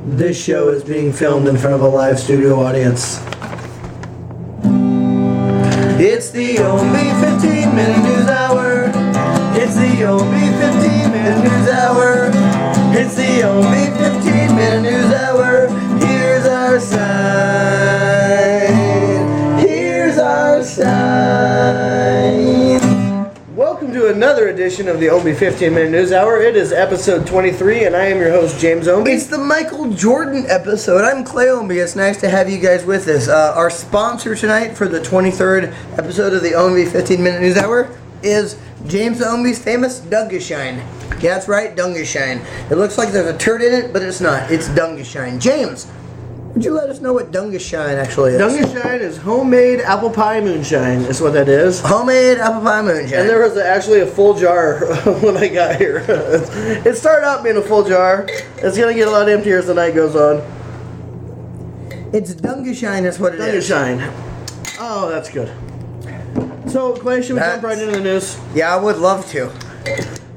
This show is being filmed in front of a live studio audience. It's the Ownbey 15-minute news hour. It's the Ownbey 15-minute news hour. It's the Ownbey 15-minute news hour. Here's our sign. Here's our sign. Welcome to another edition of the Ownbey 15-minute news hour. It is episode 23, and I am your host, James Ownbey. It's the Michael Jordan episode. I'm Clay Ownbey. It's nice to have you guys with us. Our sponsor tonight for the 23rd episode of the Ownbey 15-minute news hour is James Ownbey's famous DUNGUS SHINE. Yeah, that's right, DUNGUS SHINE. It looks like there's a turd in it, but it's not. It's DUNGUS SHINE. James, would you let us know what DUNGUS SHINE actually is? DUNGUS SHINE is homemade apple pie moonshine, is what that is. Homemade apple pie moonshine. And there was actually a full jar when I got here. It started out being a full jar. It's going to get a lot emptier as the night goes on. It's DUNGUS SHINE, that's what it is. DUNGUS SHINE. Oh, that's good. So, Clay, should we jump right into the news? Yeah, I would love to.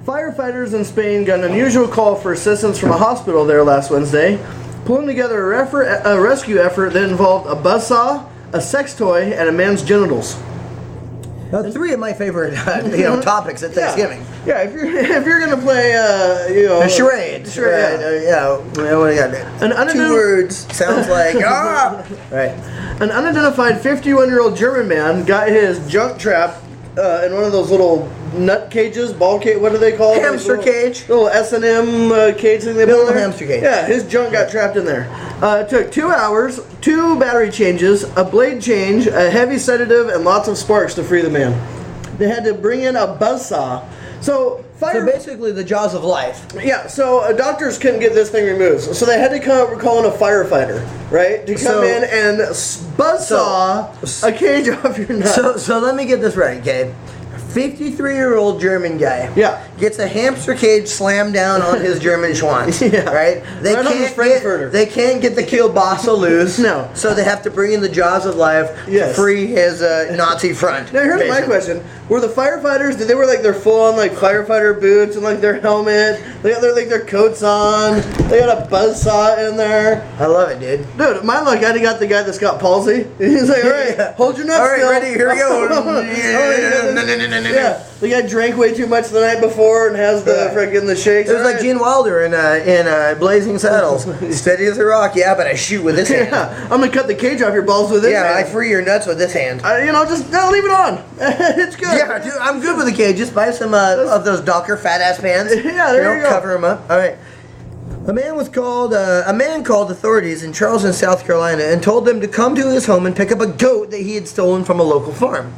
Firefighters in Spain got an unusual call for assistance from a hospital there last Wednesday, pulling together a rescue effort that involved a buzzsaw, a sex toy, and a man's genitals. Three of my favorite topics at Thanksgiving. Yeah, if you're gonna play a charade. What do you got there? Two words sounds like Right. An unidentified 51-year-old German man got his junk trapped in one of those little nut cages, ball cage. What do they call it? Hamster cage. Little S&M cage thing they put in there. Hamster cage. Yeah, his junk got trapped in there. It took 2 hours, 2 battery changes, a blade change, a heavy sedative, and lots of sparks to free the man. They had to bring in a buzzsaw. So basically the jaws of life. Yeah, so doctors couldn't get this thing removed. So they had to call in a firefighter, right? To come in and buzzsaw a cage off your nut. So let me get this right, okay? 53-year-old German guy gets a hamster cage slammed down on his German schwanz, right? They can't get the kielbasa loose, no. So they have to bring in the jaws of life to free his Nazi front. Now here's my question: were the firefighters? Did they wear like their full-on like firefighter boots and like their helmet? They got their coats on. They got a buzzsaw in there. I love it, dude. Dude, my luck, I got the guy that's got palsy. He's like, all right, hold your nuts. All right, still. ready? Here we go. Yeah, the guy drank way too much the night before and has the freaking the shakes. It was like Gene Wilder in Blazing Saddles. Steady as a rock, yeah, but I shoot with this hand. Yeah, I'm gonna cut the cage off your balls with this hand. Yeah, I free your nuts with this hand. Just leave it on. It's good. Yeah, dude, I'm good with the cage. Just buy some of those Docker fat ass pants. Yeah, there you go. Cover them up. All right. A man called authorities in Charleston, South Carolina, and told them to come to his home and pick up a goat that he had stolen from a local farm.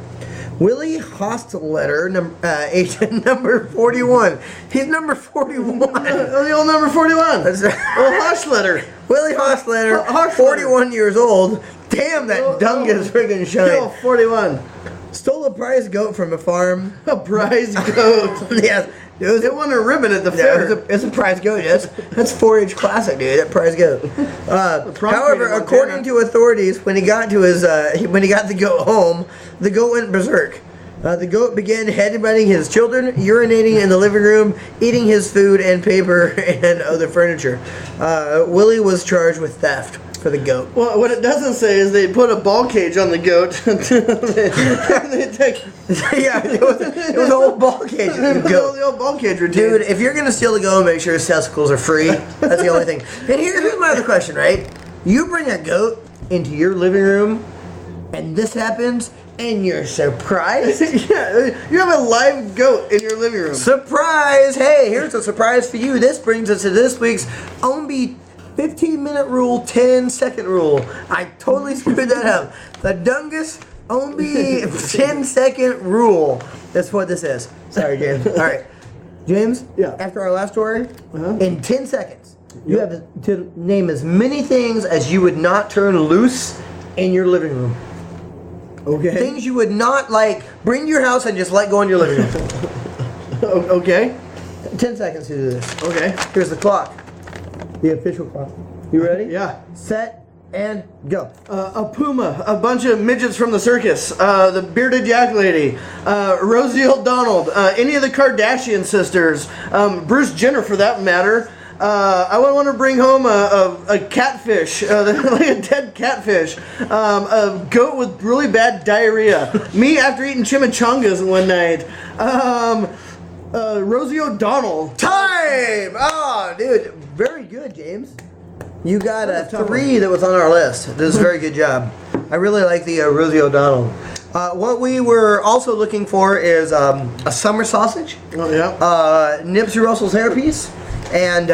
Willie Hostletter, agent number 41. He's number 41. The old number 41. That's right. Hostletter. Willie Hostletter, 41 years old. Damn, that dungus friggin' shine. 41. Stole a prize goat from a farm. A prize goat. Yeah. It won a ribbon at the fair. It's a prize goat. That's 4-H classic, dude. That prize goat. However, according to authorities, when he got the goat home, the goat went berserk. The goat began headbutting his children, urinating in the living room, eating his food and paper and other furniture. Willie was charged with theft for the goat. Well, what it doesn't say is they put a ball cage on the goat. It was an old ball cage. The old ball cage routine. Dude, if you're gonna steal the goat, make sure his testicles are free. That's the only thing. And here's my other question, right? You bring a goat into your living room, and this happens, and you're surprised? Yeah, you have a live goat in your living room. Surprise! Hey, here's a surprise for you. This brings us to this week's Ownbey 15-minute rule, 10-second rule. I totally screwed that up. The Dungus Ownbey 10-second rule. That's what this is. Sorry, James. All right. James, after our last story, in 10 seconds, you have to name as many things as you would not turn loose in your living room. Okay. Things you would not, bring to your house and just let go in your living room. Okay. 10 seconds to do this. Okay. Here's the clock. The official clock. You ready? Yeah. Set and go. A puma, a bunch of midgets from the circus, the bearded yak lady, Rosie O'Donnell, any of the Kardashian sisters, Bruce Jenner for that matter, I would want to bring home a catfish, like a dead catfish, a goat with really bad diarrhea, me after eating chimichangas one night, Rosie O'Donnell. Time! Oh, dude, very good, James. You got a 3 that was on our list. This is a very good job. I really like the Rosie O'Donnell. What we were also looking for is a summer sausage. Oh, yeah. Nipsey Russell's hairpiece. And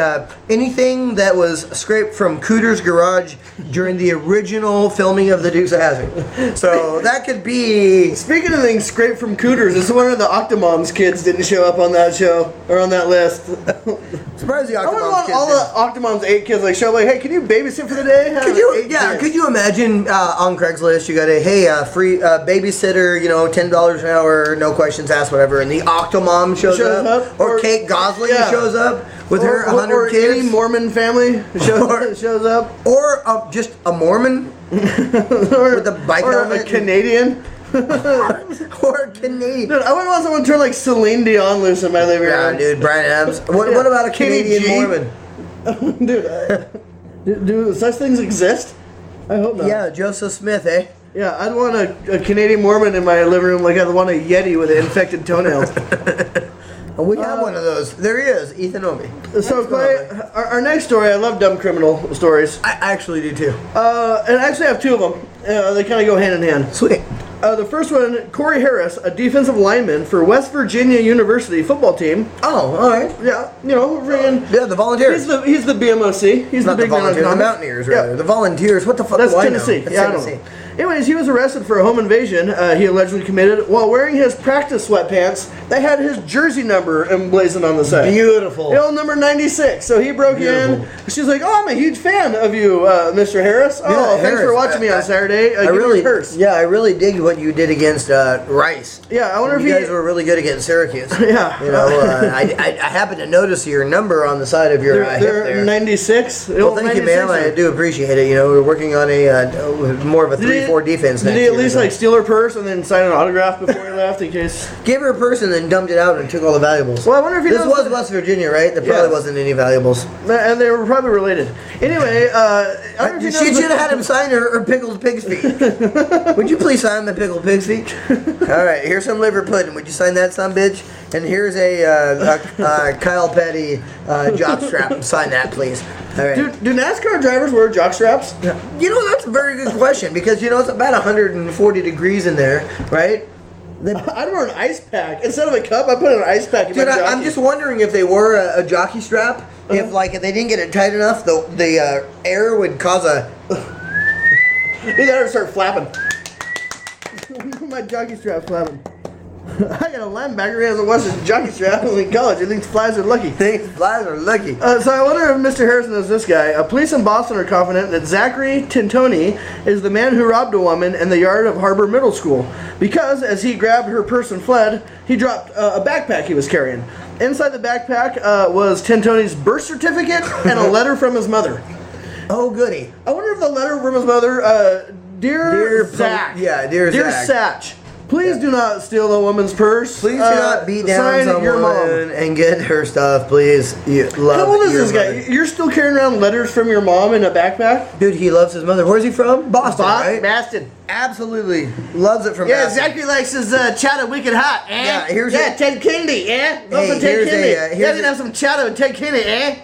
anything that was scraped from Cooter's garage during the original filming of The Dukes of Hazzard. So that could be... Speaking of things scraped from Cooters, it's one of the Octomom's kids didn't show up on that show, or on that list. Surprised the I would Octomom's want kids all the Octomom's 8 kids like show up like, hey, can you babysit for the day? Could you imagine on Craigslist you got a free babysitter, $10 an hour, no questions asked, whatever, and the Octomom shows up, or Kate Gosling shows up with her 100 kids, any Mormon family shows up, or just a Mormon with a bike helmet, a Canadian. or a Canadian. Dude, I wouldn't want someone to turn like Celine Dion loose in my living room. Yeah, dude, Brian Adams. What about a Canadian Mormon? Dude, do such things exist? I hope not. Yeah, Joseph Smith, eh? Yeah, I'd want a Canadian Mormon in my living room like I'd want a Yeti with infected toenails. We have one of those. There he is, Ethan Ownbey. So, Clay, our next story, I love dumb criminal stories. I actually do too. And I actually have 2 of them. They kind of go hand in hand. Sweet. The first one, Corey Harris, a defensive lineman for West Virginia University football team. Oh, all right. Yeah, friggin'. Yeah, the Volunteers. He's the BMOC. He's Not the big man on Volunteers, the Congress. Mountaineers, rather. Yeah. The Volunteers, what the fuck That's do I know? Tennessee. That's Yeah, Tennessee. I know. Anyways, he was arrested for a home invasion he allegedly committed while wearing his practice sweatpants that had his jersey number emblazoned on the side. Beautiful. Number 96. So he broke in. She's like, "Oh, I'm a huge fan of you, Mr. Harris. Oh, thanks for watching me on Saturday. I really dig what you did against Rice. Yeah, I wonder if you guys were really good against Syracuse. Yeah. I happened to notice your number on the side of your hip there. 96. Well, thank you, ma'am. I do appreciate it. We're working on a more of a 3-4 defense next year. Did he at least so. Steal her purse and then sign an autograph before he left in case? Gave her a purse and then dumped it out and took all the valuables. Well, I wonder if this was West Virginia, right? There probably wasn't any valuables. And they were probably related. Anyway, she should have had him sign her pickled pig's feet. Would you please sign my pickled pig's feet? All right, here's some liver pudding. Would you sign that, son bitch? And here's a Kyle Petty jockstrap. Sign that, please. All right. Do NASCAR drivers wear jockstraps? That's a very good question because it's about 140 degrees in there, right? I'd wear an ice pack instead of a cup. I put an ice pack in my jockey. I'm just wondering if they wore a jockey strap. If they didn't get it tight enough, the air would cause a. Either that or start flapping. My jockey strap's flapping. I got a linebacker who hasn't watched his jockey strap in college. He thinks flies are lucky. Flies are lucky. So I wonder if Mr. Harrison knows this guy. Police in Boston are confident that Zachary Tintoni is the man who robbed a woman in the yard of Harbor Middle School because, as he grabbed her purse and fled, he dropped a backpack he was carrying. Inside the backpack was Tintoni's birth certificate and a letter from his mother. Oh, goody. I wonder if the letter from his mother, Dear Zach. Dear Zach. Satch. Please do not steal a woman's purse. Please do not beat down someone your mom and get her stuff, please. How old is this guy? You're still carrying around letters from your mom in a backpack? Dude, he loves his mother. Where's he from? Boston, right? Boston. Absolutely. Loves it from Boston. Zachary likes his chowder wicked hot, eh? Yeah, here's Ted Kennedy, eh? Hey, Ted Kennedy. Yeah, have some chowder with Ted Kennedy, eh?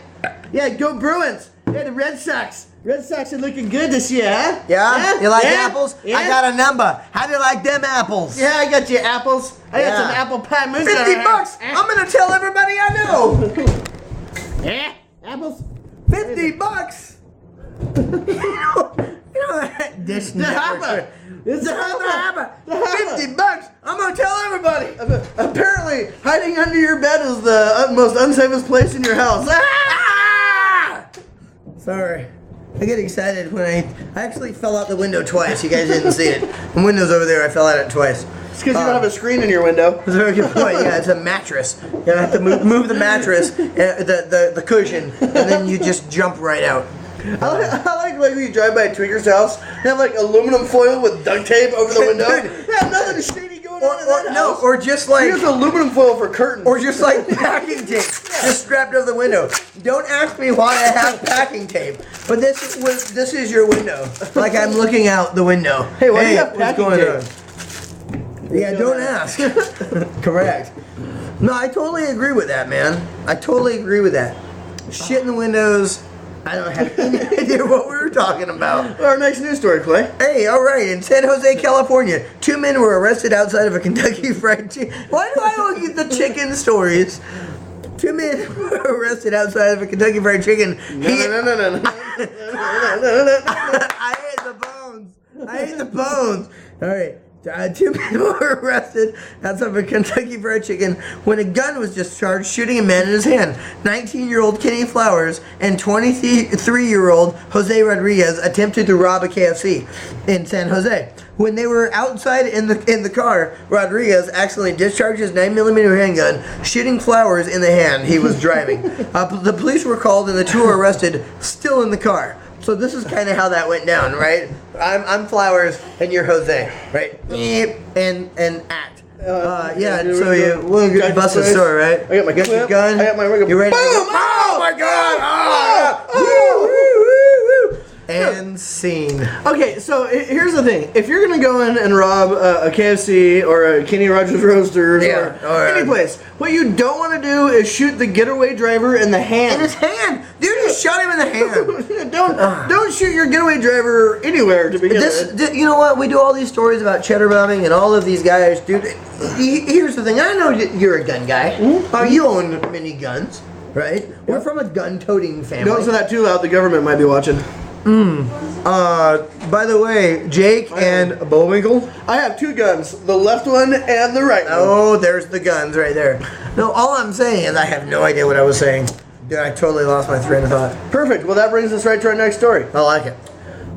Yeah, go Bruins. Yeah, the Red Sox. Red Sox are looking good this year, huh? Yeah? You like apples? Yeah? I got a number. How do you like them apples? Yeah, I got you apples. I got some apple pie moose. $50. I'm going to tell everybody I know. Yeah? Apples? $50. That dish network. It's the hammer. $50. I'm going to tell everybody. Apparently, hiding under your bed is the most unsafest place in your house. Sorry. I get excited when I actually fell out the window twice. You guys didn't see it. The window's over there. I fell out it twice. It's because you don't have a screen in your window. That's a very good point. Yeah, it's a mattress. You have to move the mattress, the cushion, and then you just jump right out. I like when you drive by a tweaker's house, they have like aluminum foil with duct tape over the window. They have nothing shady going on in that house. Or just like... Here's aluminum foil for curtains. Or just like packing tape. Yeah. just strapped over the window. Don't ask me why I have packing tape, but this is your window. Like I'm looking out the window. Hey, why do you have packing tape? On? Yeah, don't ask. Correct. No, I totally agree with that, man. I totally agree with that. Shit in the windows. I don't have any idea what we were talking about. Our next news story, Clay. Hey, all right. In San Jose, California, 2 men were arrested outside of a Kentucky Fried Chicken. Why do I always get the chicken stories? 2 men were arrested outside of a Kentucky Fried Chicken. No. I ate the bones. I ate the bones. All right. 2 men were arrested outside of a Kentucky Fried Chicken when a gun was discharged, shooting a man in his hand. 19-year-old Kenny Flowers and 23-year-old Jose Rodriguez attempted to rob a KFC in San Jose. When they were outside in the car, Rodriguez accidentally discharged his 9mm handgun, shooting Flowers in the hand he was driving. The police were called and the 2 were arrested, still in the car. So this is kind of how that went down, right? I'm Flowers and you're Jose, right? And act. Yeah. So we'll bust the story, right? I got my your gun. I got my ring. You ready? Boom! Oh my God! And scene. Okay, so here's the thing. If you're going to go in and rob a KFC or a Kenny Rogers Roasters or any place, what you don't want to do is shoot the getaway driver in the hand. In his hand! Dude, you shot him in the hand. Don't shoot your getaway driver anywhere to begin with. You know what? We do all these stories about cheddar bombing and all of these guys. Dude, here's the thing. I know you're a gun guy. Mm-hmm. You own many guns, right? Yep. We're from a gun-toting family. Don't say that too loud. The government might be watching. By the way, Jake and Bullwinkle, I have 2 guns, the left one and the right one. Oh, there's the guns right there. No, all I'm saying is I have no idea what I was saying. Dude, I totally lost my train of thought. Perfect. Well, that brings us right to our next story. I like it.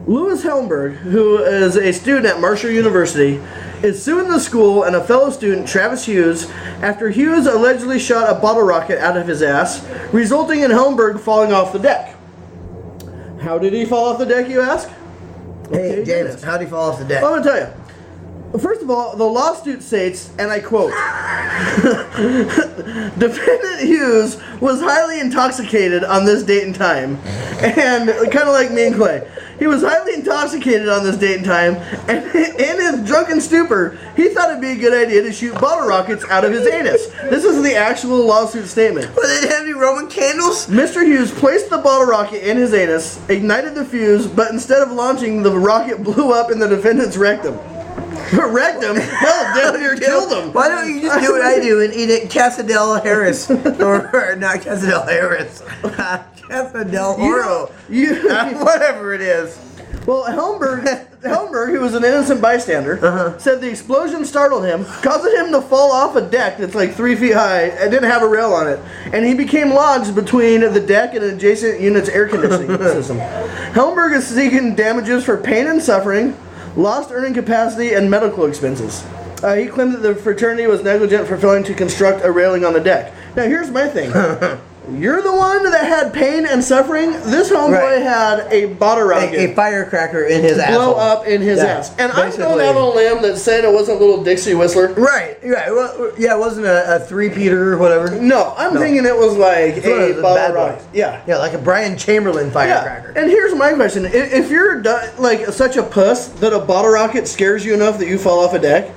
Louis Helmberg, who is a student at Marshall University, is suing the school and a fellow student, Travis Hughes, after Hughes allegedly shot a bottle rocket out of his ass, resulting in Helmberg falling off the deck. How did he fall off the deck, you ask? Hey, James, how did he fall off the deck? Well, I'm going to tell you. First of all, the lawsuit states, and I quote, Defendant Hughes was highly intoxicated on this date and time. And kind of like me and Clay. He was highly intoxicated on this date and time, and in his drunken stupor, he thought it'd be a good idea to shoot bottle rockets out of his anus. This is the actual lawsuit statement. Well, they didn't have any Roman candles? Mr. Hughes placed the bottle rocket in his anus, ignited the fuse, but instead of launching, the rocket blew up in the defendant's rectum. Rectum? Hell, damn near killed him. Why don't you just do what I do and eat it Casadel Harris? or not Casadel Harris. Casadel Oro. Whatever it is. Well, Helmberg, who was an innocent bystander, said the explosion startled him, causing him to fall off a deck that's like 3 feet high and didn't have a rail on it. And he became lodged between the deck and an adjacent unit's air conditioning system. Helmberg is seeking damages for pain and suffering, lost earning capacity, and medical expenses. He claimed that the fraternity was negligent for failing to construct a railing on the deck. Now, here's my thing. You're the one that had pain and suffering. This homeboy had a bottle rocket. A firecracker in his ass. Blow up in his ass. And I'm going out on a limb that said it wasn't a little Dixie Whistler. Right. Well, yeah, it wasn't a 3-peater or whatever. No, I'm thinking it was like a bottle rocket. Yeah. Yeah, like a Brian Chamberlain firecracker. Yeah. And here's my question. If you're like such a puss that a bottle rocket scares you enough that you fall off a deck,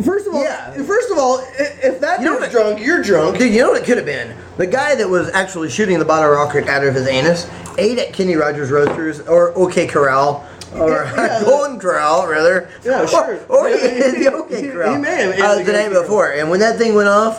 First of all, if that dude's drunk, you're drunk. Dude, you know what it could have been? The guy that was actually shooting the bottle rocket out of his anus ate at Kenny Rogers Roasters or OK Corral. Or Golden Corral, rather. Yeah, sure. Or the OK Corral. He may have the night before. And when that thing went off,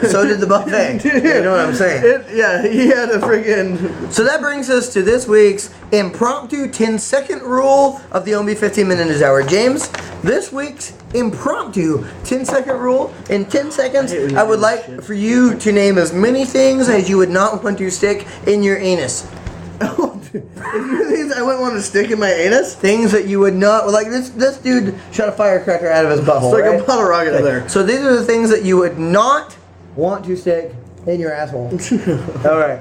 so did the buffet. You know what I'm saying? He had a friggin'... So that brings us to this week's impromptu 10-second rule of the Ownbey 15-minute news hour. James, this week's impromptu 10-second rule. In 10 seconds, I would like for you to name as many things as you would not want to stick in your anus. Things I wouldn't want to stick in my anus? Things that you would not... Like, this dude shot a firecracker out of his butthole, It's like a bottle rocket in there. So these are the things that you would not want to stick in your asshole. All right.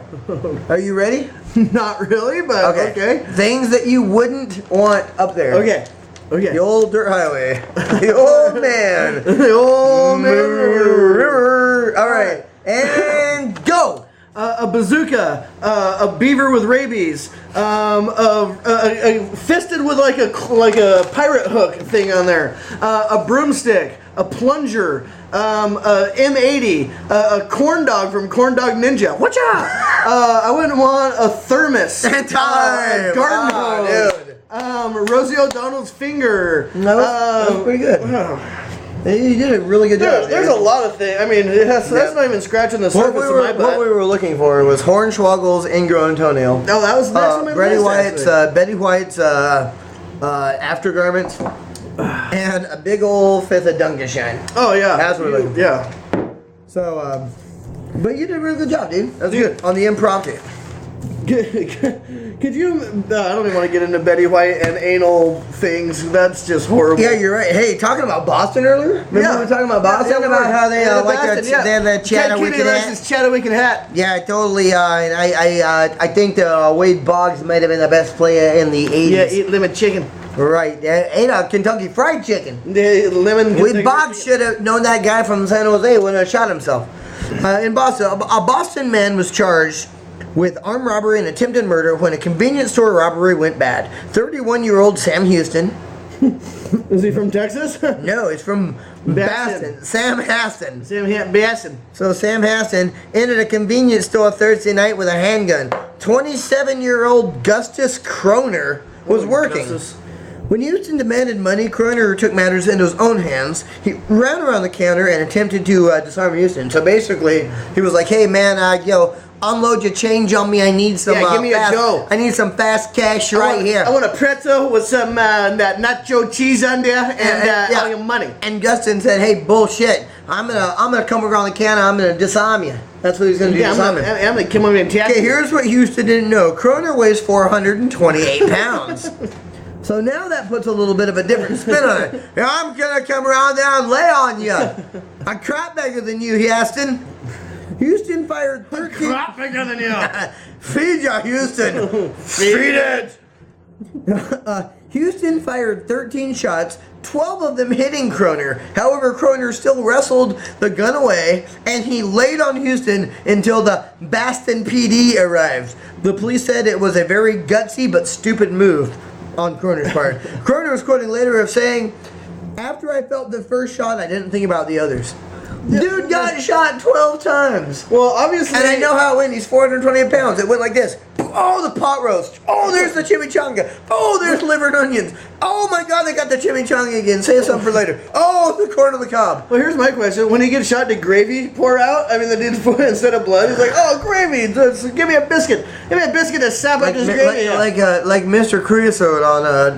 Are you ready? Not really, but okay. Things that you wouldn't want up there. Okay. The old dirt highway. The old man. The old man. All right. And a bazooka, a beaver with rabies, fisted with like a pirate hook thing on there, a broomstick, a plunger, a M80, a corn dog from Corn Dog Ninja. Whatcha? I wouldn't want a thermos, a garden hose, Rosie O'Donnell's finger. That was pretty good. You did a really good job. Dude, there's a lot of things. I mean, that's not even scratching the surface of my butt. What we were looking for was Hornswoggle's ingrown toenail. No, that was next on my list. Betty White's aftergarments, and a big old fifth of Dungus Shine. Oh yeah, that's what we're looking for. Yeah. So, but you did a really good job, dude. That was good on the impromptu. Could you? I don't even want to get into Betty White and anal things. That's just horrible. Yeah, you're right. Hey, talking about Boston earlier? Remember we were talking about Boston? About how they like they have the Chatawiccan hat? Chatawiccan hat. Yeah, totally. And I think Wade Boggs might have been the best player in the 80s. Yeah, eat lemon chicken. Right. Ate a Kentucky Fried Chicken. Wade Boggs should have known that guy from San Jose when he shot himself. In Boston, a Boston man was charged with armed robbery and attempted murder when a convenience store robbery went bad. 31-year-old Sam Houston. Is he from Texas? No, he's from Baston. Sam Haston. Baston. So Sam Haston entered a convenience store Thursday night with a handgun. 27-year-old Gustus Kroner was working. Gustus. When Houston demanded money, Kroner took matters into his own hands. He ran around the counter and attempted to disarm Houston. So basically, he was like, "Hey man, unload your change on me. I need some. Give me a dough. I need some fast cash here. I want a pretzel with some that nacho cheese on there and all your money." And Justin said, "Hey, bullshit. I'm gonna come around the counter. I'm gonna disarm you." That's what he's gonna do. Yeah, I'm gonna come over and tap. Okay, here's what Houston didn't know. Kroner weighs 428 pounds. So now that puts a little bit of a different spin on it. I'm gonna come around there and lay on you. I'm crap bigger than you, Houston. Houston fired 13. Crap bigger than you. Feed ya, Houston. Feed it. Houston fired 13 shots, 12 of them hitting Kroner. However, Kroner still wrestled the gun away, and he laid on Houston until the Baston PD arrived. The police said it was a very gutsy but stupid move on Kroner's part. Kroner was quoted later of saying, "After I felt the first shot, I didn't think about the others." Dude got shot 12 times. Well, obviously. And I know how it went. He's 428 pounds. It went like this. Oh, the pot roast. Oh, there's the chimichanga. Oh, there's liver and onions. Oh my God, they got the chimichanga again. Save something for later. Oh, the corn on the cob. Well, here's my question. When he gets shot, did gravy pour out? I mean, the dude's instead of blood, he's like, "Oh, gravy. Just give me a biscuit. Give me a biscuit to sap up this gravy." Like Mr. Creosote on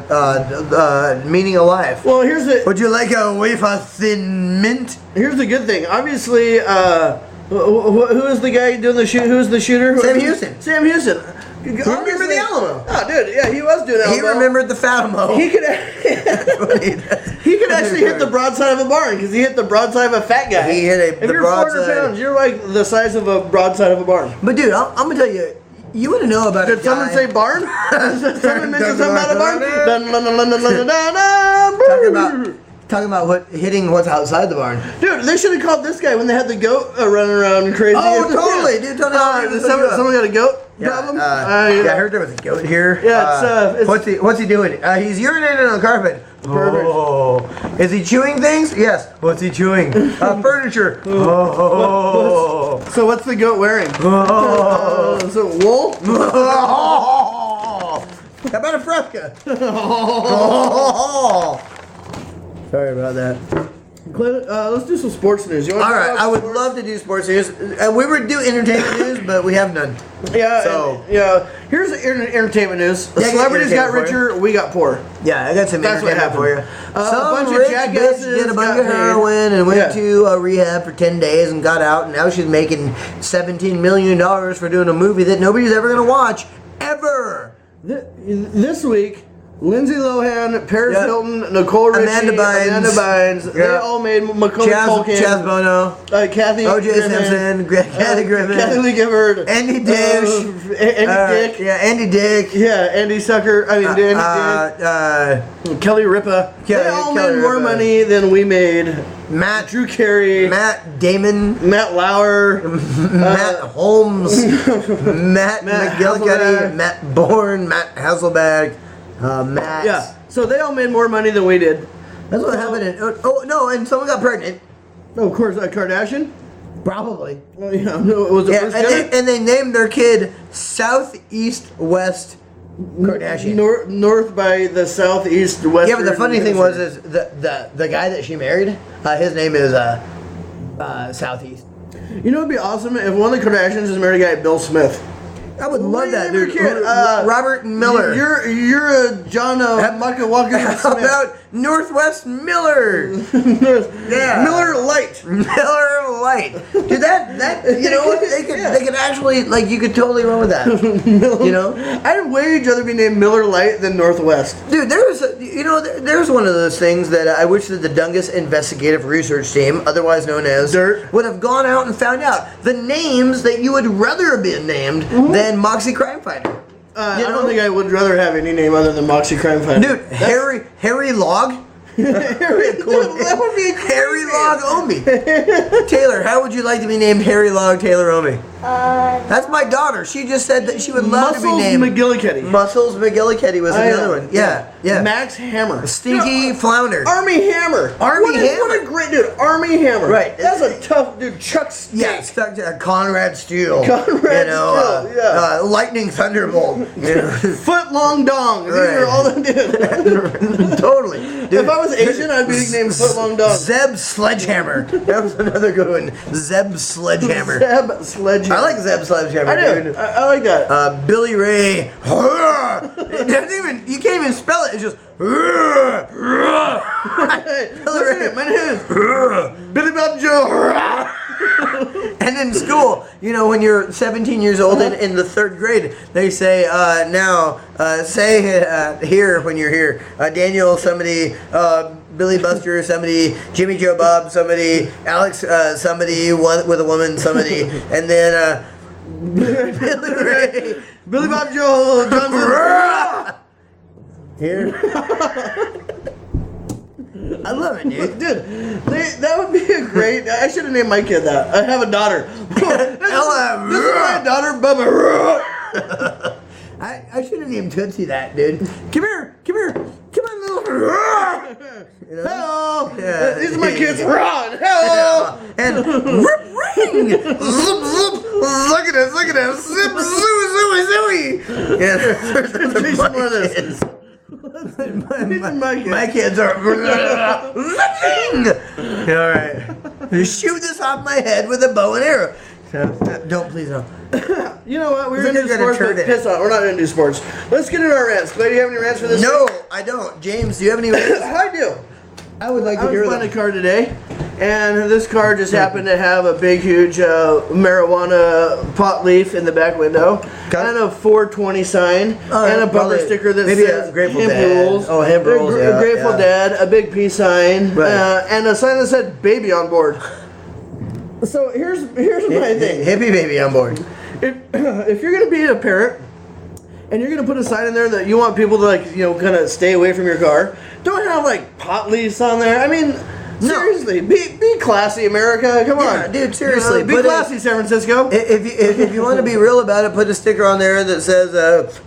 Meaning of Life. Well, here's the. Would you like a wafer thin mint? Here's the good thing. Obviously, who is the guy doing the shoot? Who's the shooter? Sam Houston. Sam Houston. Remember the Alamo? Oh, dude, yeah, he was doing Alamo. He remembered the Fatamo. He could actually hit the broadside of a barn because he hit the broadside of a fat guy. He hit if you're 400 pounds, you're like the size of a broadside of a barn. But dude, I'm gonna tell you. You want to know about Did someone say barn? Did someone mention something about a barn? Talking about what's outside the barn. Dude, they should have called this guy when they had the goat running around crazy. Oh, totally, dude. Someone got a goat problem? I heard there was a goat here. Yeah, it's what's he doing? He's urinating on the carpet. Perfect. Oh. Is he chewing things? Yes. What's he chewing? Furniture. Oh. So what's the goat wearing? Oh. Is it wool? Oh. How about a fresca? Oh. Sorry about that. Clint, let's do some sports news. You want All right, I would love to do sports news. We would do entertainment news, but we have none. Yeah. So here's entertainment news. Yeah, Celebrities got richer, we got poor. Yeah, I got some That's what entertainment for you. A Some bunch of rich jackasses bitch did a bunch got of heroin and went Yeah. to rehab for 10 days and got out, and now she's making $17 million for doing a movie that nobody's ever going to watch, ever. This week, Lindsay Lohan, Paris Yep. Hilton, Nicole Richie, Amanda Bynes. They Yep. all made Macaulay Culkin. Chaz Bono. Kathy O.J. Griffin, Simpson. Kathy Griffin. Kathy Lee Gifford. Andy Dish. Andy Dick. Yeah, Andy Dick. Yeah, Andy Sucker. I mean, Andy Dick. Kelly Ripa. They all made more money than we made. Matt Drew Carey. Matt Damon. Matt Lauer. Matt Holmes. Matt McGillicuddy. Hasselbeck. Matt Bourne. Matt Hasselbeck. Matt. Yeah. So they all made more money than we did. That's what happened. Oh no! And someone got pregnant. Oh, of course, Kardashian. Probably. Oh, yeah. No, it was Yeah, and they named their kid Southeast West Kardashian. North by the southeast west. Yeah, but the funny thing was is the guy that she married, his name is Southeast. You know, it'd be awesome if one of the Kardashians is married a guy, Bill Smith. I would love that, dude. Kid, Robert Miller. You're a John Maka Walker How Smith. about Northwest Miller? Yeah. Miller Lite. Miller Lite. Dude, that you know what? They could actually, like, you could totally run with that. You know? I'd way rather be named Miller Lite than Northwest. Dude, there's one of those things that I wish that the Dungus Investigative Research Team, otherwise known as Dirt, would have gone out and found out the names that you would rather have been named than Moxie Crime Fighter. I don't think I would rather have any name other than Moxie Crime Fighter. Dude, Harry Log? Harry, cool. That would be a Harry Log Ownbey. Taylor, how would you like to be named Harry Log Taylor Ownbey? That's my daughter. She just said that she would love to be named McGillicuddy. Muscles McGillicuddy was another one. Yeah. Max Hammer. Stinky Flounder. Army Hammer. Hammer. What a great dude. Army Hammer. Right. That's a tough dude. Chuck Steak. Yeah, stuck to Conrad Steele. Conrad Steele, yeah. Lightning Thunderbolt. You know. Foot Long Dong. These are all the dudes. Totally. Dude. If I was Asian, I'd be named Foot Long Dong. Zeb Sledgehammer. That was another good one. Zeb Sledgehammer. Zeb Sledgehammer. I like Zeb Sledgehammer. I do. Dude. I like that. Billy Ray. It doesn't even. You can't even spell it. It's just. My name is Billy Bob Joe. And in school, you know, when you're 17 years old and in the 3rd grade, they say, say here when you're here. Daniel, somebody, Billy Buster, somebody, Jimmy Joe Bob, somebody, Alex, somebody, one with a woman, somebody, and then Billy Ray. Billy Bob Joe Johnson. Here. I love it, dude. Dude, that would be a great. I should have named my kid that. I have a daughter. Ella. This is my daughter, Bubba. I should have named Tootsie that, dude. Come here, little. You know? Hello. Yeah. These are my kids. Ron. Hello. And rip ring. Zip zip. Look at us. Zip zooey. Yeah. There's some more of this. kids. My My kids are zipping. All right. Just shoot this off my head with a bow and arrow. Don't, please don't. You know what? We're Then gonna do you're gonna sports, turn but it. piss on. We're not gonna do sports. Let's get into our rants. Clay, do you have any rants for this No, week? I don't. James, do you have any rants? I do. I would like I to was hear buying a them. car today, and this car just happened to have a big, huge marijuana pot leaf in the back window, and a 420 sign, and a bumper probably- sticker that maybe says a Grateful Hemp Dad. Rules. Oh, Hemp Rules, yeah, Grateful yeah. Dad, a big peace sign, Right. and a sign that said "Baby on board." So here's my thing. Hippie baby on board. If you're gonna be a parent and you're gonna put a sign in there that you want people to, like, you know, kind of stay away from your car, don't have like pot leaves on there. I mean, seriously, be classy, America. Come Yeah, on, dude, seriously, be put classy, San Francisco. If you want to be real about it, put a sticker on there that says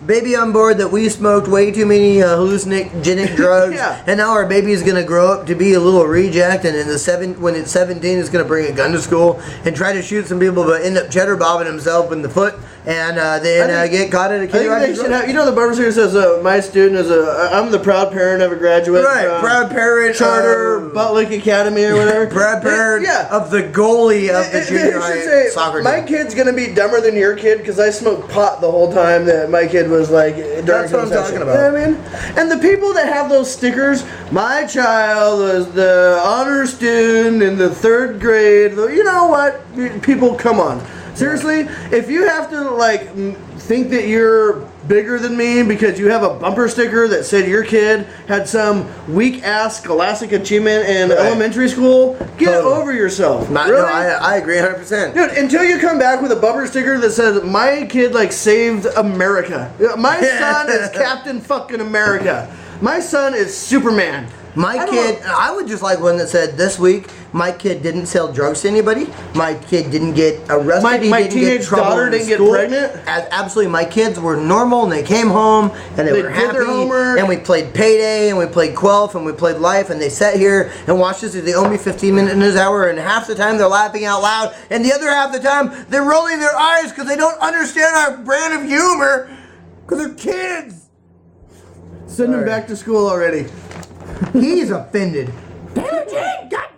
"Baby on board that we smoked way too many hallucinogenic drugs, Yeah. and now our baby is going to grow up to be a little reject, and when it's 17, it's going to bring a gun to school and try to shoot some people, but end up cheddar bobbing himself in the foot, and then get caught at a I think they kid. should have. You know, the bumper sticker says, "My student is I'm the proud parent of a graduate Right, from proud parent, charter Buttlick Academy or whatever." proud parent Yeah. of the goalie of the junior It high should say, soccer my team. kid's gonna be dumber than your kid because I smoked pot the whole time that my kid was like during That's what I'm conception. talking about. You know what I mean? And the people that have those stickers, my child was the honor student in the 3rd grade. You know what? People, come on. Seriously, if you have to like think that you're bigger than me because you have a bumper sticker that said your kid had some weak-ass scholastic achievement in elementary school, get over yourself. No, I agree 100%. Dude, until you come back with a bumper sticker that says, my kid, like, saved America. My son is Captain fucking America. My son is Superman. My kid, I would just like one that said, this week, my kid didn't sell drugs to anybody. My kid didn't get arrested. My teenage daughter didn't get pregnant. Absolutely, my kids were normal, and they came home, and they were happy. Did their homework. And we played Payday, and we played Quelf, and we played Life, and they sat here and watched us at the Ownbey 15-minute news hour, and half the time they're laughing out loud, and the other half the time they're rolling their eyes because they don't understand our brand of humor because they're kids. Send them back to school already. He's offended. God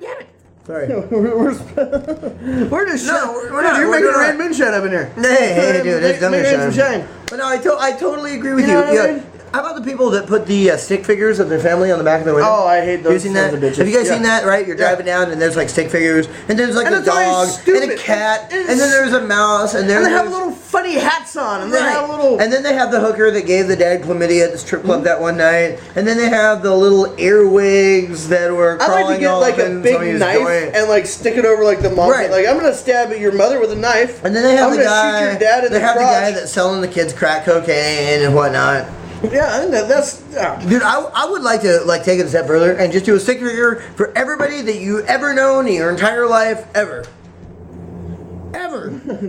damn it. Sorry. We're just we're not. You're making a rain moonshine up in here. Hey, dude, it's DUNGUS Shine. But no, I totally agree with you. know what I mean? How about the people that put the stick figures of their family on the back of their window? Oh, I hate those. Have you seen that? Sons of bitches. Have you guys seen that? Right, you're driving down and there's like stick figures, and there's like a dog and a cat, and then there's a mouse, and they there's have little funny hats on, and they have little. And then they have the hooker that gave the dad chlamydia at the strip club that one night, and then they have the little earwigs that were crawling. I like to get all like up a in big somebody's knife joint. and like stick it over like the mom. Right. Like I'm gonna stab at your mother with a knife. And then they have I'm the gonna guy. shoot your dad in they the have crotch. the guy that's selling the kids crack cocaine and whatnot. Yeah, I think that's. Dude, I would like to take it a step further and just do a stick figure for everybody that you ever known in your entire life, ever.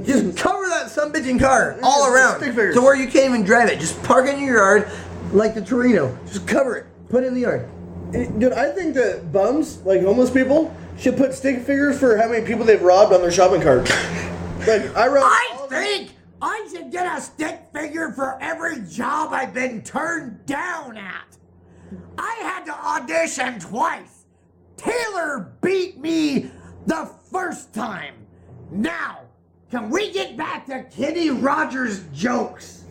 Just cover that sumbitching car all around stick figures. to where you can't even drive it. Just park it in your yard like the Torino. Just cover it. Put it in the yard. Dude, I think that bums, like homeless people, should put stick figures for how many people they've robbed on their shopping cart. Like I think I should get a stick figure for every job I've been turned down at. I had to audition twice. Taylor beat me the first time. Now, can we get back to Kenny Rogers jokes?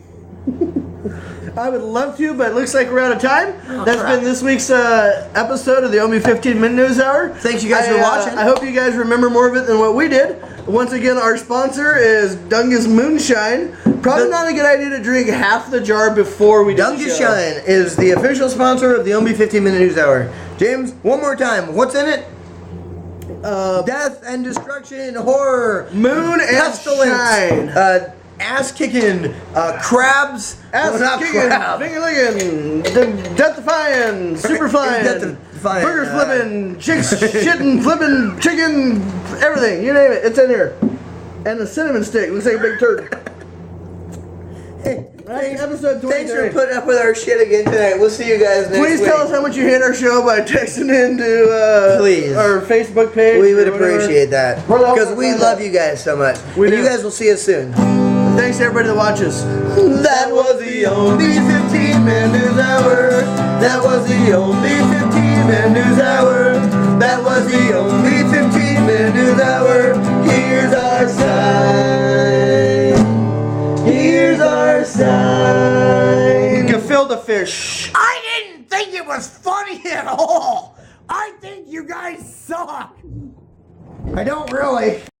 I would love to, but it looks like we're out of time. That's been this week's episode of the Ownbey 15-minute news hour. Thanks you guys for watching. I hope you guys remember more of it than what we did. Once again, our sponsor is DUNGUS Moonshine. Probably not a good idea to drink half the jar before we do the DUNGUS show. Shine is the official sponsor of the Ownbey 15-minute news hour. James, one more time. What's in it? Death and destruction, horror, Moon and pestilence, shine. ass kicking, crabs, Ass kicking, finger licking, death defying, super flying, Death-defying, burger flipping, chicks shitting, flipping, chicken, everything. You name it, it's in here. And the cinnamon stick looks like a big turd. Thanks, episode 23. thanks for putting up with our shit again tonight. We'll see you guys next Please week. tell us how much you hate our show by texting into Please. our Facebook page. We would or whatever. appreciate that We're the because only we ones love that- you guys so much. We And do. you guys will see us soon. Thanks to everybody that watches. That was the Ownbey 15-minute news hour. That was the Ownbey 15-minute news hour. That was the Ownbey 15-minute news hour. Here's our sign. Here's our sign. Gefilte fish. I didn't think it was funny at all. I think you guys suck. I don't really.